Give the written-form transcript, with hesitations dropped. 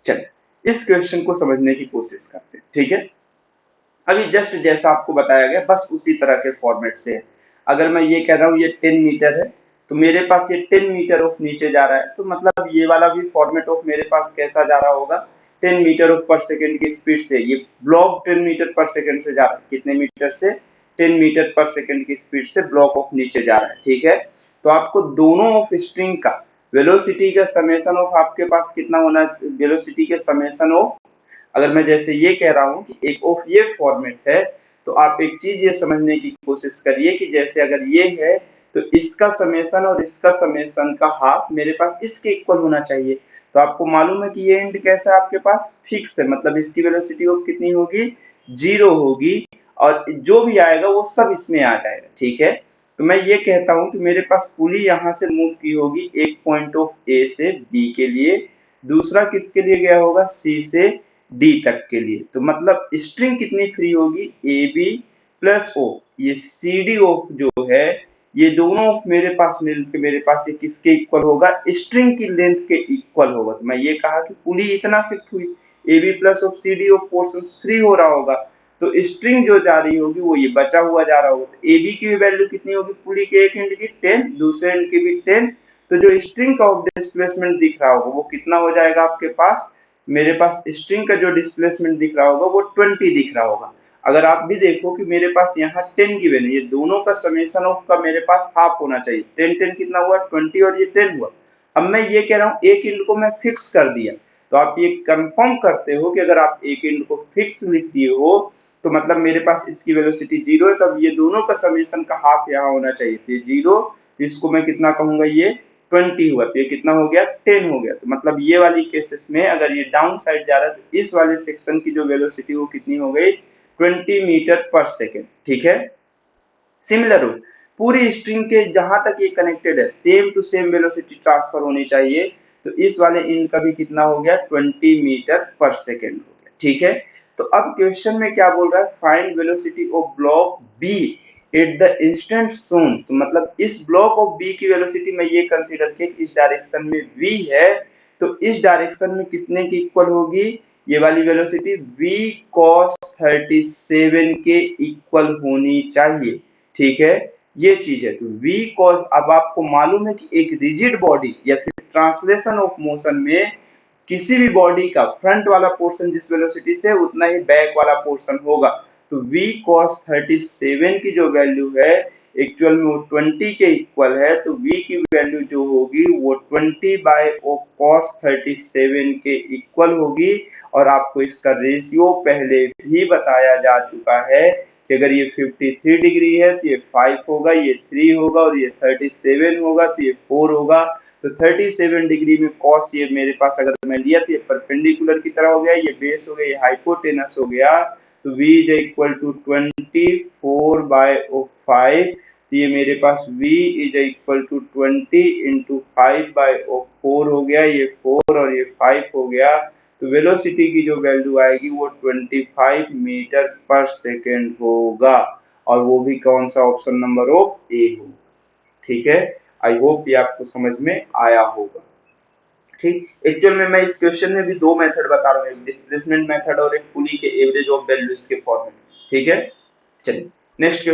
चलिए इस क्वेश्चन को समझने की कोशिश करते हैं, ठीक है। अभी जस्ट जैसा आपको बताया गया बस उसी तरह के फॉर्मेट से है। अगर मैं ये कह रहा हूँ ये 10 मीटर है, तो मेरे पास ये 10 मीटर ऑफ नीचे जा रहा है, तो मतलब ये वाला भी फॉर्मेट ऑफ मेरे पास कैसा जा रहा होगा, 10 मीटर ऑफ पर सेकंड की स्पीड से। ये ब्लॉक 10 मीटर पर सेकंड से जा रहा है, कितने मीटर से, 10 मीटर पर सेकंड की स्पीड से ब्लॉक ऑफ नीचे जा रहा है, ठीक है। तो आपको दोनों ऑफ स्ट्रिंग का वेलोसिटी का समेशन ऑफ आपके पास कितना होना, वेलोसिटी के समेशन ऑफ, अगर मैं जैसे ये कह रहा हूँ कि एक ऑफ ये फॉर्मेट है, तो आप एक चीज ये समझने की कोशिश करिए कि जैसे अगर ये है तो इसका समेशन और इसका समेशन का हाफ मेरे पास इसके इक्वल होना चाहिए। तो आपको मालूम है कि ये एंड कैसा है, आपके पास फिक्स है, मतलब इसकी वेलोसिटी ऑफ कितनी होगी, 0 होगी, और जो भी आएगा वो सब इसमें आ जाएगा, ठीक है। तो मैं ये कहता हूं कि मेरे पास पुली यहां से मूव की होगी एक पॉइंट ऑफ ए से बी के लिए, दूसरा किसके लिए गया होगा, सी से डी तक के लिए। तो मतलब स्ट्रिंग कितनी फ्री होगी, ए बी प्लस ओ, ये सी डी ओ जो है, ये दोनों मेरे पास मिलकर मेरे पास ये किसके इक्वल होगा, स्ट्रिंग की लेंथ के इक्वल होगा। तो मैं ये कहा कि पुली इतना शिफ्ट हुई, A B plus of C D of portion free हो रहा होगा, तो स्ट्रिंग जो जा रही होगी वो ये बचा हुआ जा रहा होगा। तो ए बी की भी वैल्यू कितनी होगी, पुली के एक एंड की 10, दूसरे एंड की भी 10, तो जो स्ट्रिंग का ऑफ डिस्प्लेसमेंट दिख रहा होगा वो कितना हो जाएगा आपके पास, मेरे पास स्ट्रिंग का जो डिस्प्लेसमेंट दिख रहा होगा वो 20 दिख रहा होगा। अगर आप भी देखो कि मेरे पास यहाँ 10 गिवन है, ये दोनों का समेशन ऑफ का मेरे पास हाफ होना चाहिए, 10 10 कितना हुआ, 20, और ये 10 हुआ। अब मैं ये कह रहा हूँ एक इंड को मैं फिक्स कर दिया, तो आप ये कंफर्म करते हो कि अगर आप एक इंड को फिक्स लिख दिए हो तो मतलब मेरे पास इसकी वेलोसिटी 0 है, तो अब ये दोनों का समेशन का हाफ यहाँ होना चाहिए, तो ये 0, इसको मैं कितना कहूंगा, ये 20 हुआ, तो ये कितना हो गया, 10 हो गया। तो मतलब ये वाली केसेस में अगर ये डाउन साइड जा रहा है तो इस वाले सेक्शन की जो वेलोसिटी वो कितनी हो गई, 20 मीटर पर सेकेंड, ठीक है। सिमिलर रूल, पूरी स्ट्रिंग के जहां तक ये कनेक्टेड है same to same velocity transfer होनी चाहिए, तो इस वाले इन का भी कितना हो गया, 20 मीटर पर सेकेंड हो गया, ठीक है। तो अब क्वेश्चन में क्या बोल रहा है, find velocity of block B at the instant सोन। तो मतलब इस ब्लॉक ऑफ बी की वेलोसिटी में ये कंसीडर किया कि इस डायरेक्शन में v है, तो इस डायरेक्शन में कितने की इक्वल होगी, ये वाली वेलोसिटी v cos 37 के इक्वल होनी चाहिए, ठीक है। ये चीज है, तो v cos, अब आपको मालूम है कि एक रिजिड बॉडी या फिर ट्रांसलेशन ऑफ मोशन में किसी भी बॉडी का फ्रंट वाला पोर्शन जिस वेलोसिटी से उतना ही बैक वाला पोर्शन होगा। तो v cos 37 की जो वैल्यू है एक्चुअल में वो 20 के इक्वल है, तो v की वैल्यू जो होगी वो 20 बाय cos 37 के इक्वल होगी। और आपको इसका रेशियो पहले भी बताया जा चुका है कि अगर ये 53 डिग्री है तो ये 5 होगा, ये 3 होगा, और ये 37 होगा तो ये 4 होगा। तो 37 डिग्री में कॉस ये मेरे पास अगर मैं लिया तो ये परपेंडिकुलर की तरह हो गया, ये बेस हो गया, ये हाइपोटेनस हो गया, तो v is equal to 24 by 5, तो ये मेरे पास v is equal to 20 into 5 by 4 हो गया, ये 4 और ये 5 हो गया। तो वेलोसिटी की जो वैल्यू आएगी वो 25 मीटर पर सेकेंड होगा, और वो भी कौन सा, ऑप्शन नंबर ऑफ ए होगा, ठीक है। आई होप ये आपको समझ में आया होगा, ठीक। एक्चुअल में मैं इस क्वेश्चन में भी दो मेथड बता रहा हूँ, एक डिस्प्लेसमेंट मेथड और एक पुली के एवरेज ऑफ वैल्यूज के फॉर्मेट, ठीक है। चलिए नेक्स्ट